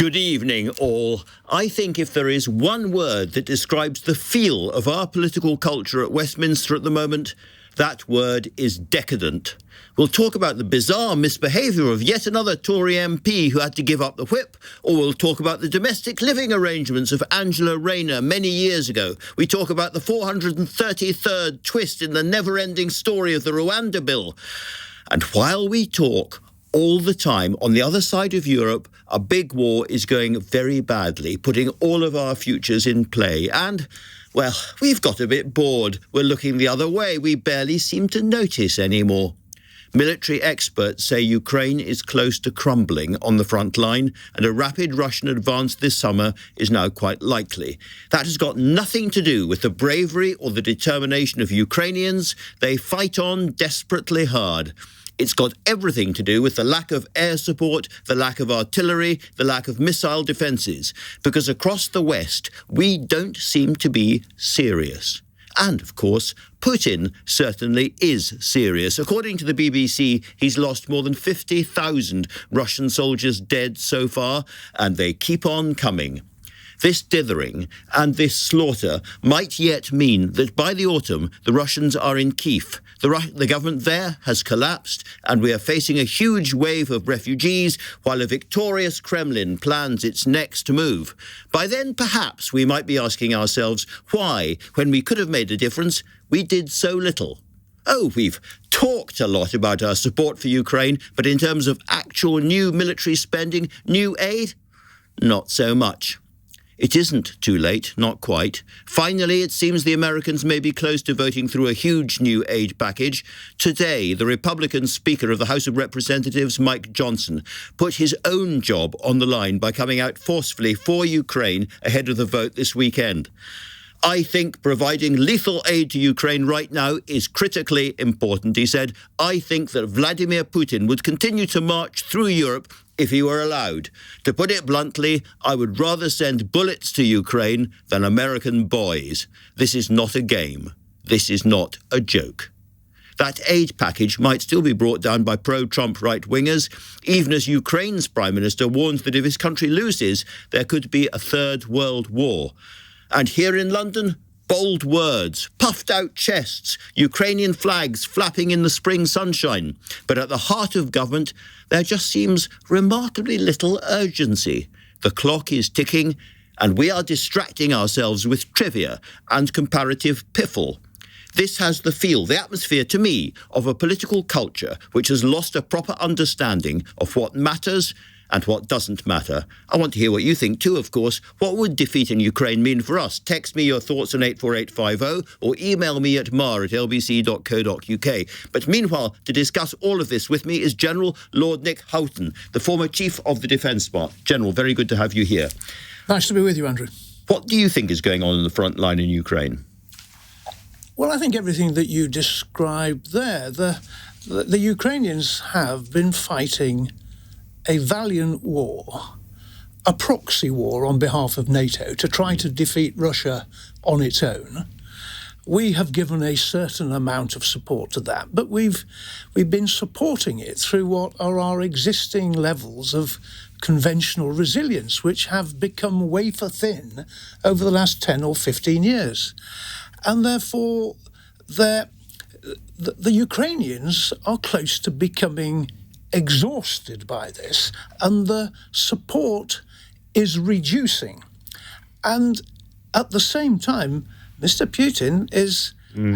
Good evening, all. I think if there is one word that describes the feel of our political culture at Westminster at the moment, that word is decadent. We'll talk about the bizarre misbehaviour of yet another Tory MP who had to give up the whip, or we'll talk about the domestic living arrangements of Angela Rayner many years ago. We talk about the 433rd twist in the never-ending story of the Rwanda bill. And while we talk, all the time, on the other side of Europe, a big war is going very badly, putting all of our futures in play. And, well, we've got a bit bored. We're looking the other way. We barely seem to notice anymore. Military experts say Ukraine is close to crumbling on the front line, and a rapid Russian advance this summer is now quite likely. That has got nothing to do with the bravery or the determination of Ukrainians. They fight on desperately hard. It's got everything to do with the lack of air support, the lack of artillery, the lack of missile defences, because across the West, we don't seem to be serious. And, of course, Putin certainly is serious. According to the BBC, he's lost more than 50,000 Russian soldiers dead so far, and they keep on coming. This dithering and this slaughter might yet mean that by the autumn, the Russians are in Kyiv. The government there has collapsed, and we are facing a huge wave of refugees while a victorious Kremlin plans its next move. By then, perhaps, we might be asking ourselves why, when we could have made a difference, we did so little. Oh, we've talked a lot about our support for Ukraine, but in terms of actual new military spending, new aid, not so much. It isn't too late, not quite. Finally, it seems the Americans may be close to voting through a huge new aid package. Today, the Republican Speaker of the House of Representatives, Mike Johnson, put his own job on the line by coming out forcefully for Ukraine ahead of the vote this weekend. I think providing lethal aid to Ukraine right now is critically important, he said. I think that Vladimir Putin would continue to march through Europe if he were allowed. To put it bluntly, I would rather send bullets to Ukraine than American boys. This is not a game. This is not a joke. That aid package might still be brought down by pro-Trump right-wingers, even as Ukraine's Prime Minister warns that if his country loses, there could be a third world war. And here in London, bold words, puffed-out chests, Ukrainian flags flapping in the spring sunshine. But at the heart of government, there just seems remarkably little urgency. The clock is ticking, and we are distracting ourselves with trivia and comparative piffle. This has the feel, the atmosphere, to me, of a political culture which has lost a proper understanding of what matters and what doesn't matter. I want to hear what you think too, of course. What would defeating Ukraine mean for us? Text me your thoughts on 84850 or email me at marr@lbc.co.uk. But meanwhile, to discuss all of this with me is General Lord Nick Houghton, the former Chief of the Defence Staff. General, very good to have you here. Nice to be with you, Andrew. What do you think is going on in the front line in Ukraine? Well, I think everything that you described there. The Ukrainians have been fighting a valiant war, a proxy war on behalf of NATO to try to defeat Russia on its own. We have given a certain amount of support to that, but we've been supporting it through what are our existing levels of conventional resilience, which have become wafer thin over the last 10 or 15 years. And therefore, the Ukrainians are close to becoming exhausted by this, and the support is reducing. And at the same time, Mr. Putin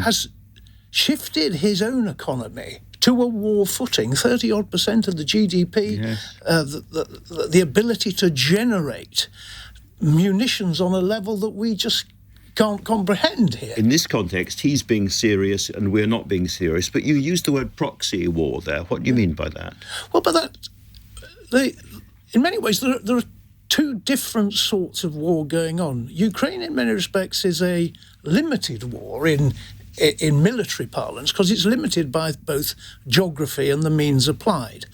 has shifted his own economy to a war footing, 30-odd% of the GDP, yes. The ability to generate munitions on a level that we just can't comprehend here. In this context, he's being serious and we're not being serious, but you used the word proxy war there. What do you mean by that? Well, by that, in many ways, there are two different sorts of war going on. Ukraine, in many respects, is a limited war in military parlance, because it's limited by both geography and the means applied.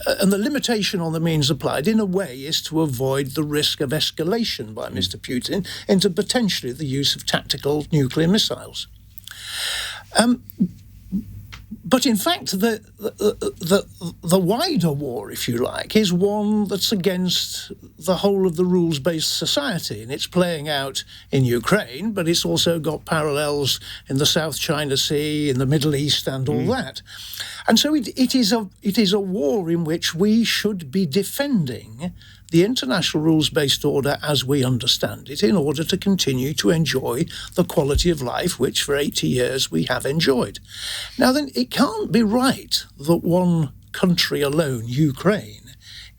And the limitation on the means applied, in a way, is to avoid the risk of escalation by Mr. Putin into potentially the use of tactical nuclear missiles. But in fact, the wider war, if you like, is one that's against the whole of the rules-based society, and it's playing out in Ukraine, but it's also got parallels in the South China Sea, in the Middle East, and all that. And so it is a war in which we should be defending the international rules-based order as we understand it in order to continue to enjoy the quality of life which for 80 years we have enjoyed. Now then, it can't be right that one country alone, Ukraine,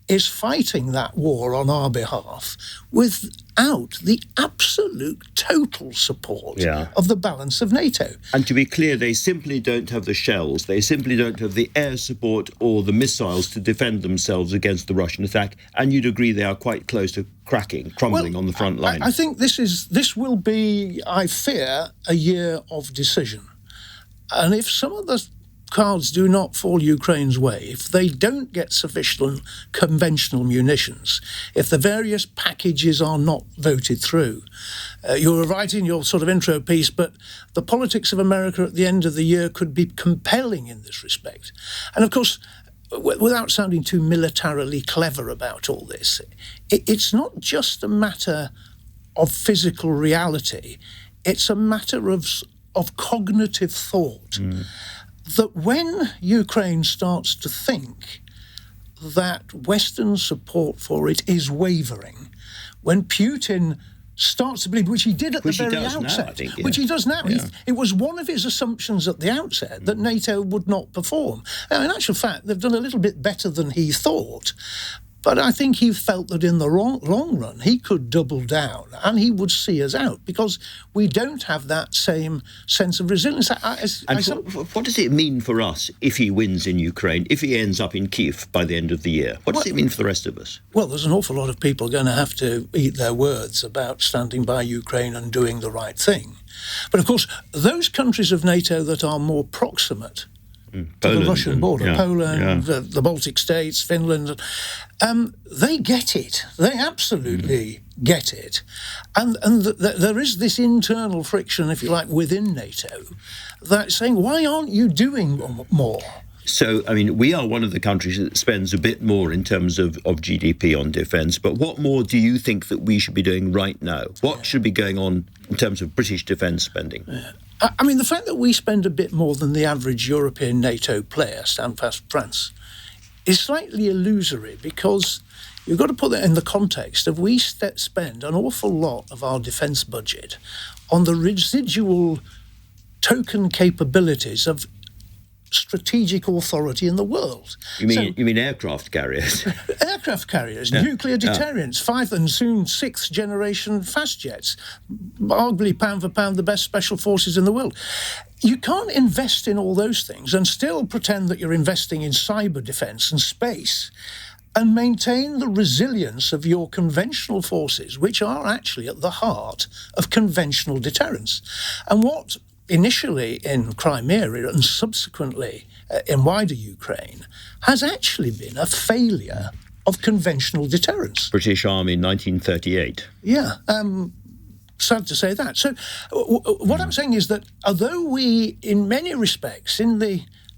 is fighting that war on our behalf without the absolute total support of the balance of NATO. And to be clear, they simply don't have the shells, they simply don't have the air support or the missiles to defend themselves against the Russian attack, and you'd agree they are quite close to crumbling on the front line. I think this will be, I fear, a year of decision. And if some of the cards do not fall Ukraine's way, if they don't get sufficient conventional munitions, if the various packages are not voted through, you were right in your sort of intro piece, but the politics of America at the end of the year could be compelling in this respect. And of course, without sounding too militarily clever about all this, it's not just a matter of physical reality, it's a matter of cognitive thought. That when Ukraine starts to think that Western support for it is wavering, when Putin starts to believe, which he did at the very outset, which he does now. It was one of his assumptions at the outset that NATO would not perform. Now, in actual fact, they've done a little bit better than he thought. But I think he felt that in the long run, he could double down and he would see us out because we don't have that same sense of resilience. What does it mean for us if he wins in Ukraine, if he ends up in Kyiv by the end of the year? What does it mean for the rest of us? Well, there's an awful lot of people going to have to eat their words about standing by Ukraine and doing the right thing. But of course, those countries of NATO that are more proximate to the Russian border, Poland, the Baltic states, Finland, they get it. They absolutely get it. And there is this internal friction, if you like, within NATO that's saying, why aren't you doing more? So, I mean, we are one of the countries that spends a bit more in terms of GDP on defence, but what more do you think that we should be doing right now? What should be going on in terms of British defence spending? I mean, the fact that we spend a bit more than the average European NATO player, stand fast France, is slightly illusory because you've got to put that in the context of we spend an awful lot of our defence budget on the residual token capabilities of strategic authority in the world. You mean aircraft carriers? Aircraft carriers, nuclear deterrents, 5th and soon 6th generation fast jets, arguably pound for pound the best special forces in the world. You can't invest in all those things and still pretend that you're investing in cyber defence and space and maintain the resilience of your conventional forces, which are actually at the heart of conventional deterrence. And what initially in Crimea and subsequently in wider Ukraine, has actually been a failure of conventional deterrence. British Army in 1938. Yeah, sad to say that. So what I'm saying is that although we, in many respects, in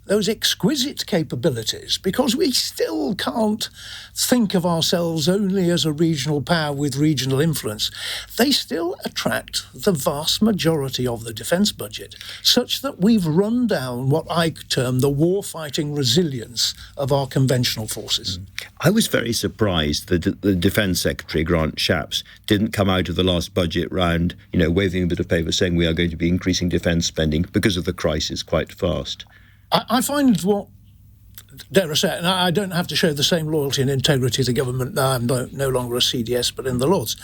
those exquisite capabilities, because we still can't think of ourselves only as a regional power with regional influence, they still attract the vast majority of the defence budget, such that we've run down what I term the war-fighting resilience of our conventional forces. I was very surprised that the Defence Secretary, Grant Shapps, didn't come out of the last budget round, waving a bit of paper saying we are going to be increasing defence spending because of the crisis quite fast. I find what, dare I say, and I don't have to show the same loyalty and integrity to government now, I'm no longer a CDS, but in the Lords.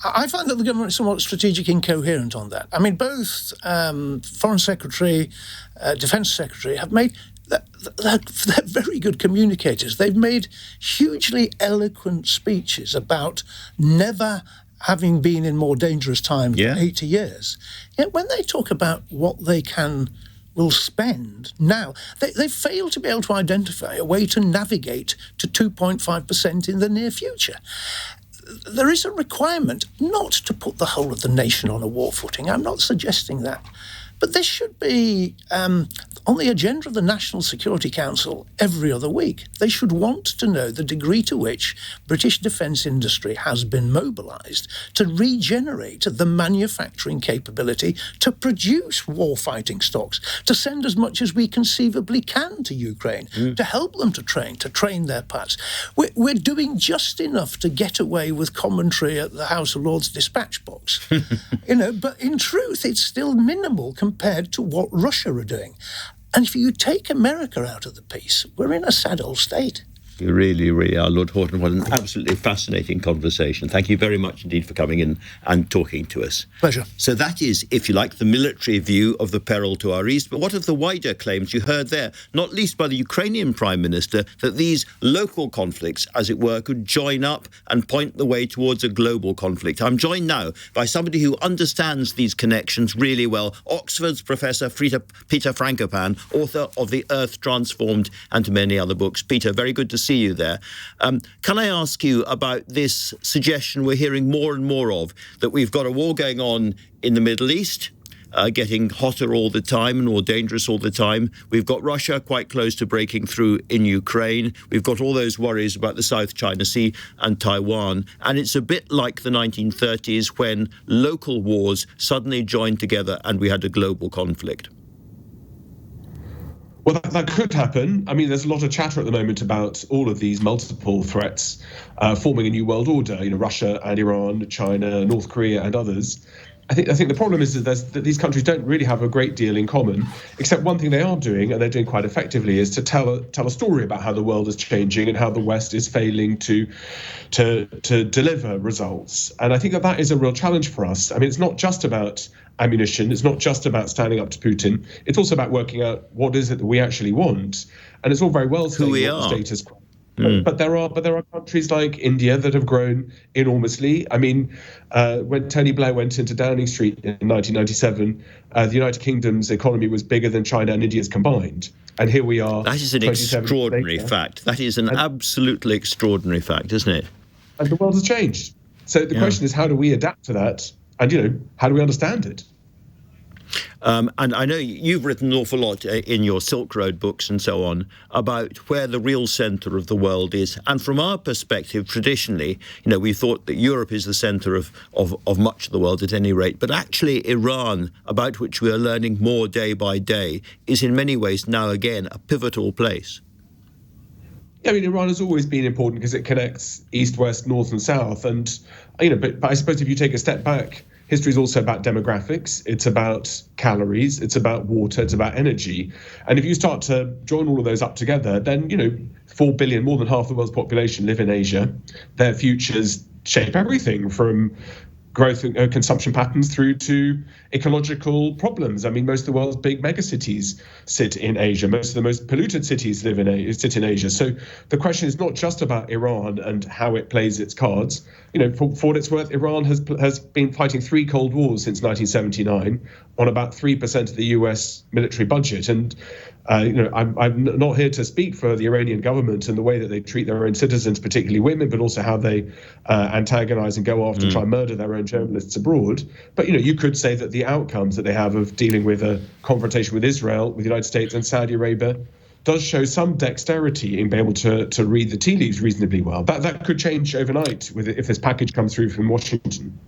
I find that the government is somewhat strategic incoherent on that. I mean, both Foreign Secretary, Defence Secretary have made, they're very good communicators. They've made hugely eloquent speeches about never having been in more dangerous times than 80 years. Yet when they talk about what they will spend now, they fail to be able to identify a way to navigate to 2.5% in the near future. There is a requirement not to put the whole of the nation on a war footing. I'm not suggesting that. But there should be on the agenda of the National Security Council every other week. They should want to know the degree to which British defence industry has been mobilised to regenerate the manufacturing capability to produce warfighting stocks, to send as much as we conceivably can to Ukraine, to help them to train their parts. We're doing just enough to get away with commentary at the House of Lords dispatch box, but in truth, it's still minimal compared to what Russia are doing. And if you take America out of the piece, we're in a sad old state. You really, really are, Lord Houghton. What an absolutely fascinating conversation. Thank you very much indeed for coming in and talking to us. Pleasure. So that is, if you like, the military view of the peril to our east. But what of the wider claims you heard there, not least by the Ukrainian Prime Minister, that these local conflicts, as it were, could join up and point the way towards a global conflict? I'm joined now by somebody who understands these connections really well, Oxford's Professor Peter Frankopan, author of The Earth Transformed and many other books. Peter, very good to see you there. Can I ask you about this suggestion we're hearing more and more of, that we've got a war going on in the Middle East, getting hotter all the time and more dangerous all the time. We've got Russia quite close to breaking through in Ukraine. We've got all those worries about the South China Sea and Taiwan. And it's a bit like the 1930s when local wars suddenly joined together and we had a global conflict. Well, that could happen. I mean, there's a lot of chatter at the moment about all of these multiple threats forming a new world order, Russia and Iran, China, North Korea and others. I think the problem is that these countries don't really have a great deal in common, except one thing they are doing, and they're doing quite effectively, is to tell a story about how the world is changing and how the West is failing to deliver results. And I think that is a real challenge for us. I mean, it's not just about ammunition. It's not just about standing up to Putin. It's also about working out what is it that we actually want. And it's all very well saying what the status quo. But there are countries like India that have grown enormously. I mean, when Tony Blair went into Downing Street in 1997, the United Kingdom's economy was bigger than China and India's combined. And here we are. That is an extraordinary fact. That is an absolutely extraordinary fact, isn't it? And the world has changed. So the question is, how do we adapt to that? And, how do we understand it? And I know you've written an awful lot in your Silk Road books and so on about where the real centre of the world is. And from our perspective, traditionally, we thought that Europe is the centre of much of the world at any rate. But actually, Iran, about which we are learning more day by day, is in many ways now again a pivotal place. I mean, Iran has always been important because it connects east, west, north and south. And, but I suppose if you take a step back, history is also about demographics. It's about calories. It's about water. It's about energy. And if you start to join all of those up together, then, 4 billion, more than half the world's population live in Asia. Their futures shape everything from growth and consumption patterns through to ecological problems. I mean, most of the world's big megacities sit in Asia. Most of the most polluted cities sit in Asia. So the question is not just about Iran and how it plays its cards. For what it's worth, Iran has been fighting 3 Cold Wars since 1979 on about 3% of the US military budget. And I'm not here to speak for the Iranian government and the way that they treat their own citizens, particularly women, but also how they antagonize and go after and try and murder their own journalists abroad. But, you could say that the outcomes that they have of dealing with a confrontation with Israel, with the United States and Saudi Arabia does show some dexterity in being able to read the tea leaves reasonably well. That could change overnight if this package comes through from Washington.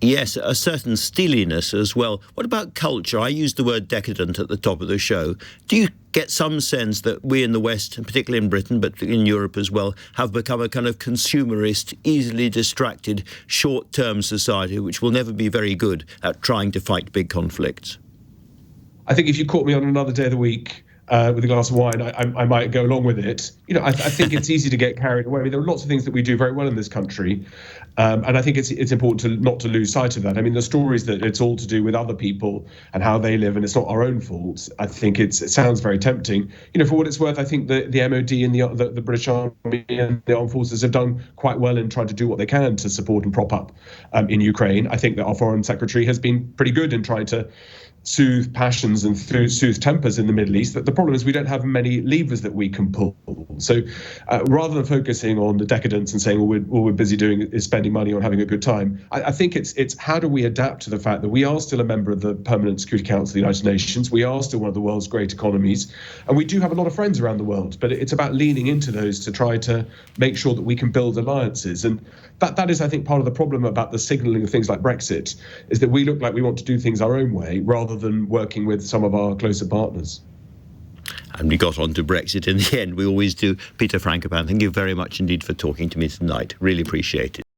Yes, a certain steeliness as well. What about culture? I used the word decadent at the top of the show. Do you get some sense that we in the West, and particularly in Britain, but in Europe as well, have become a kind of consumerist, easily distracted, short-term society, which will never be very good at trying to fight big conflicts? I think if you caught me on another day of the week, with a glass of wine, I might go along with it. I think it's easy to get carried away. I mean, there are lots of things that we do very well in this country, and I think it's important not to lose sight of that. I mean, the stories that it's all to do with other people and how they live, and it's not our own fault. I think it sounds very tempting. For what it's worth, I think the MOD and the British Army and the armed forces have done quite well in trying to do what they can to support and prop up in Ukraine. I think that our Foreign Secretary has been pretty good in trying to soothe passions and soothe tempers in the Middle East. That the problem is we don't have many levers that we can pull. So rather than focusing on the decadence and saying all we're busy doing is spending money on having a good time, I think it's how do we adapt to the fact that we are still a member of the Permanent Security Council of the United Nations. We are still one of the world's great economies, and we do have a lot of friends around the world. But it's about leaning into those to try to make sure that we can build alliances. And that is, I think, part of the problem about the signalling of things like Brexit, is that we look like we want to do things our own way rather than working with some of our closer partners. And we got on to Brexit in the end. We always do. Peter Frankopan, thank you very much indeed for talking to me tonight. Really appreciate it.